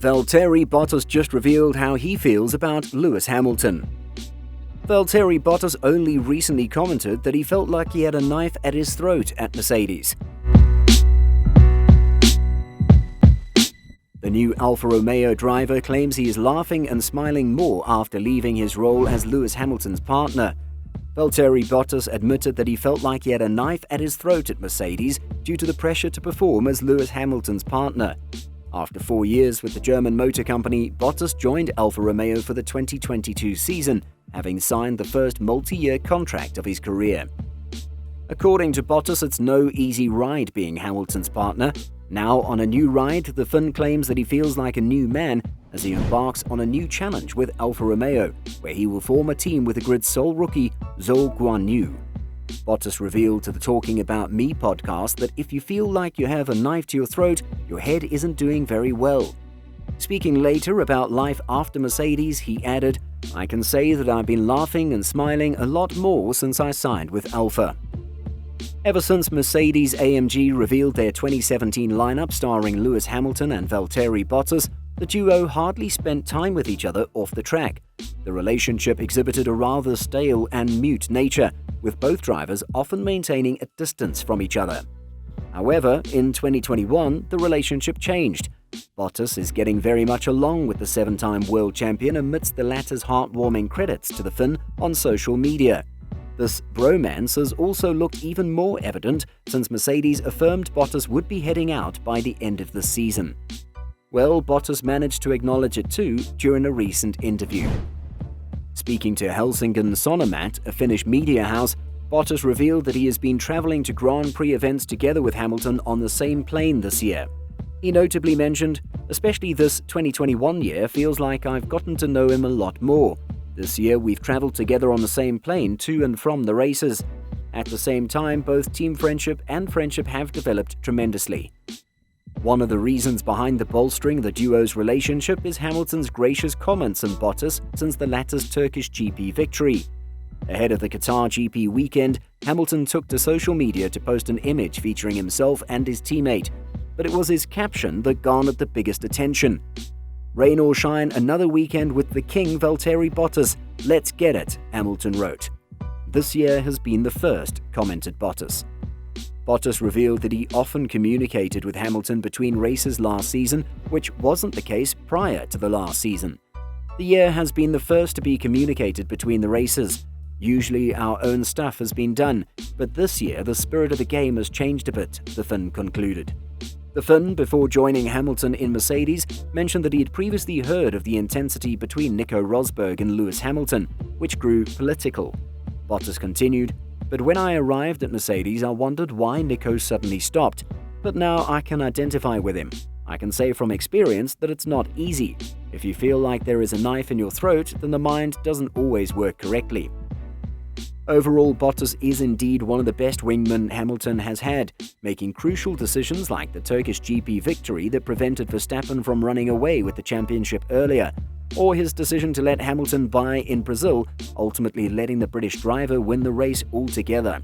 Valtteri Bottas just revealed how he feels about Lewis Hamilton. Valtteri Bottas only recently commented that he felt like he had a knife at his throat at Mercedes. The new Alfa Romeo driver claims he is laughing and smiling more after leaving his role as Lewis Hamilton's partner. Valtteri Bottas admitted that he felt like he had a knife at his throat at Mercedes due to the pressure to perform as Lewis Hamilton's partner. After 4 years with the German motor company, Bottas joined Alfa Romeo for the 2022 season, having signed the first multi-year contract of his career. According to Bottas, it's no easy ride being Hamilton's partner. Now on a new ride, the Finn claims that he feels like a new man as he embarks on a new challenge with Alfa Romeo, where he will form a team with the grid's sole rookie, Zhou Guanyu. Bottas revealed to the Talking About Me podcast that if you feel like you have a knife to your throat, your head isn't doing very well. Speaking later about life after Mercedes, he added, "I can say that I've been laughing and smiling a lot more since I signed with Alfa." Ever since Mercedes-AMG revealed their 2017 lineup starring Lewis Hamilton and Valtteri Bottas, the duo hardly spent time with each other off the track. The relationship exhibited a rather stale and mute nature, with both drivers often maintaining a distance from each other. However, in 2021, the relationship changed. Bottas is getting very much along with the 7-time world champion amidst the latter's heartwarming credits to the Finn on social media. This bromance has also looked even more evident since Mercedes affirmed Bottas would be heading out by the end of the season. Well, Bottas managed to acknowledge it too during a recent interview. Speaking to Helsingin Sanomat, a Finnish media house, Bottas revealed that he has been traveling to Grand Prix events together with Hamilton on the same plane this year. He notably mentioned, "Especially this 2021 year feels like I've gotten to know him a lot more. This year we've traveled together on the same plane to and from the races. At the same time, both team friendship and friendship have developed tremendously." One of the reasons behind the bolstering the duo's relationship is Hamilton's gracious comments on Bottas since the latter's Turkish GP victory. Ahead of the Qatar GP weekend, Hamilton took to social media to post an image featuring himself and his teammate, but it was his caption that garnered the biggest attention. "Rain or shine, another weekend with the king Valtteri Bottas. Let's get it," Hamilton wrote. "This year has been the first," commented Bottas. Bottas revealed that he often communicated with Hamilton between races last season, which wasn't the case prior to the last season. "The year has been the first to be communicated between the races. Usually our own stuff has been done, but this year the spirit of the game has changed a bit," the Finn concluded. The Finn, before joining Hamilton in Mercedes, mentioned that he had previously heard of the intensity between Nico Rosberg and Lewis Hamilton, which grew political. Bottas continued, "But when I arrived at Mercedes, I wondered why Nico suddenly stopped. But now I can identify with him. I can say from experience that it's not easy. If you feel like there is a knife in your throat, then the mind doesn't always work correctly." Overall, Bottas is indeed one of the best wingmen Hamilton has had, making crucial decisions like the Turkish GP victory that prevented Verstappen from running away with the championship earlier, or his decision to let Hamilton bye in Brazil, ultimately letting the British driver win the race altogether.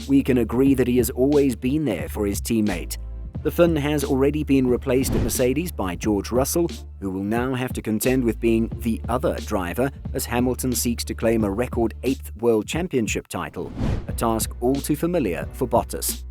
We can agree that he has always been there for his teammate. The Finn has already been replaced at Mercedes by George Russell, who will now have to contend with being the other driver as Hamilton seeks to claim a record 8th World Championship title, a task all too familiar for Bottas.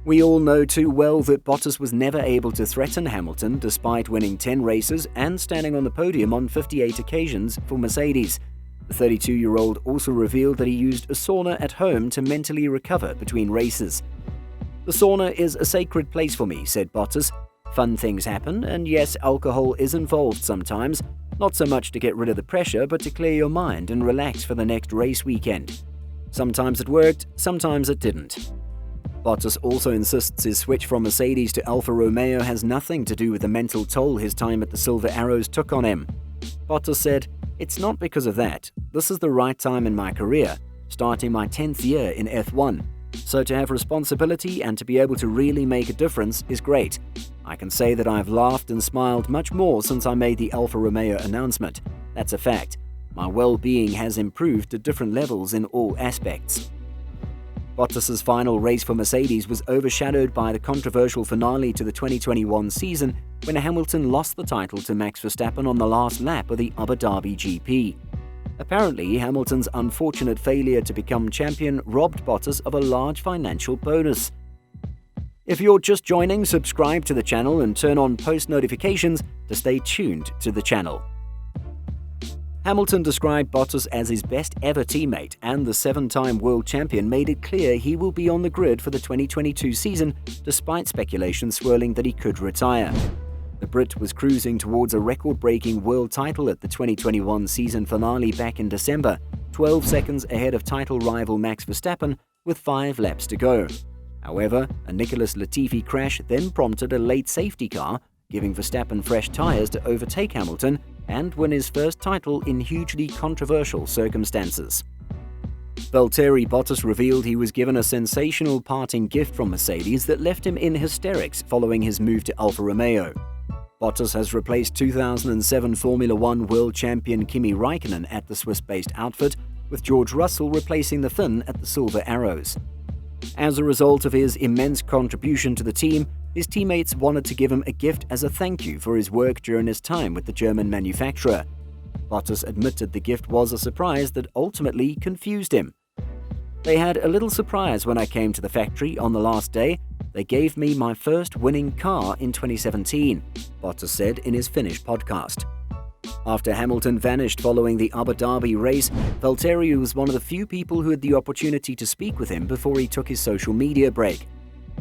We all know too well that Bottas was never able to threaten Hamilton despite winning 10 races and standing on the podium on 58 occasions for Mercedes. The 32-year-old also revealed that he used a sauna at home to mentally recover between races. "The sauna is a sacred place for me," said Bottas. "Fun things happen, and yes, alcohol is involved sometimes. Not so much to get rid of the pressure, but to clear your mind and relax for the next race weekend. Sometimes it worked, sometimes it didn't." Bottas also insists his switch from Mercedes to Alfa Romeo has nothing to do with the mental toll his time at the Silver Arrows took on him. Bottas said, "It's not because of that. This is the right time in my career, starting my 10th year in F1. So to have responsibility and to be able to really make a difference is great. I can say that I've laughed and smiled much more since I made the Alfa Romeo announcement. That's a fact. My well-being has improved to different levels in all aspects." Bottas's final race for Mercedes was overshadowed by the controversial finale to the 2021 season when Hamilton lost the title to Max Verstappen on the last lap of the Abu Dhabi GP. Apparently, Hamilton's unfortunate failure to become champion robbed Bottas of a large financial bonus. If you're just joining, subscribe to the channel and turn on post notifications to stay tuned to the channel. Hamilton described Bottas as his best ever teammate, and the 7-time world champion made it clear he will be on the grid for the 2022 season, despite speculation swirling that he could retire. The Brit was cruising towards a record-breaking world title at the 2021 season finale back in December, 12 seconds ahead of title rival Max Verstappen with 5 laps to go. However, a Nicholas Latifi crash then prompted a late safety car, giving Verstappen fresh tyres to overtake Hamilton and win his first title in hugely controversial circumstances. Valtteri Bottas revealed he was given a sensational parting gift from Mercedes that left him in hysterics following his move to Alfa Romeo. Bottas has replaced 2007 Formula One world champion Kimi Raikkonen at the Swiss-based outfit, with George Russell replacing the Finn at the Silver Arrows. As a result of his immense contribution to the team, his teammates wanted to give him a gift as a thank you for his work during his time with the German manufacturer. Bottas admitted the gift was a surprise that ultimately confused him. "They had a little surprise when I came to the factory on the last day. They gave me my first winning car in 2017, Bottas said in his Finnish podcast. After Hamilton vanished following the Abu Dhabi race, Valtteri was one of the few people who had the opportunity to speak with him before he took his social media break.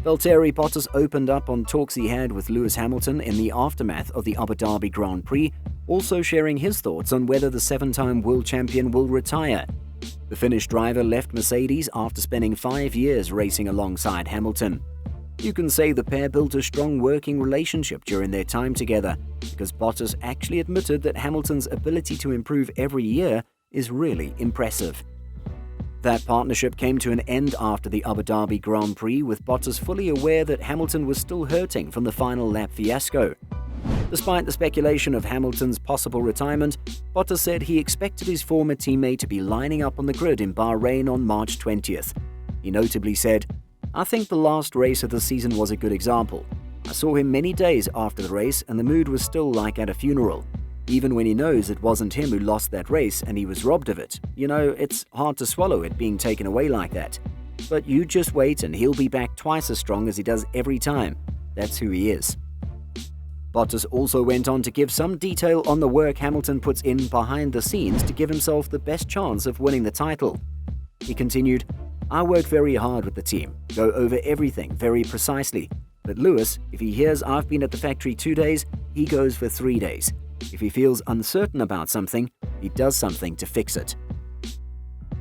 Valtteri Bottas opened up on talks he had with Lewis Hamilton in the aftermath of the Abu Dhabi Grand Prix, also sharing his thoughts on whether the 7-time world champion will retire. The Finnish driver left Mercedes after spending 5 years racing alongside Hamilton. You can say the pair built a strong working relationship during their time together, because Bottas actually admitted that Hamilton's ability to improve every year is really impressive. That partnership came to an end after the Abu Dhabi Grand Prix, with Bottas fully aware that Hamilton was still hurting from the final lap fiasco. Despite the speculation of Hamilton's possible retirement, Bottas said he expected his former teammate to be lining up on the grid in Bahrain on March 20th. He notably said, "I think the last race of the season was a good example. I saw him many days after the race and the mood was still like at a funeral. Even when he knows it wasn't him who lost that race and he was robbed of it. You know, it's hard to swallow it being taken away like that. But you just wait and he'll be back twice as strong as he does every time. That's who he is." Bottas also went on to give some detail on the work Hamilton puts in behind the scenes to give himself the best chance of winning the title. He continued, "I work very hard with the team, go over everything very precisely. But Lewis, if he hears I've been at the factory 2 days, he goes for 3 days. If he feels uncertain about something, he does something to fix it."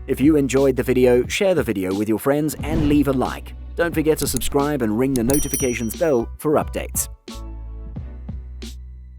If you enjoyed the video, share the video with your friends and leave a like. Don't forget to subscribe and ring the notifications bell for updates.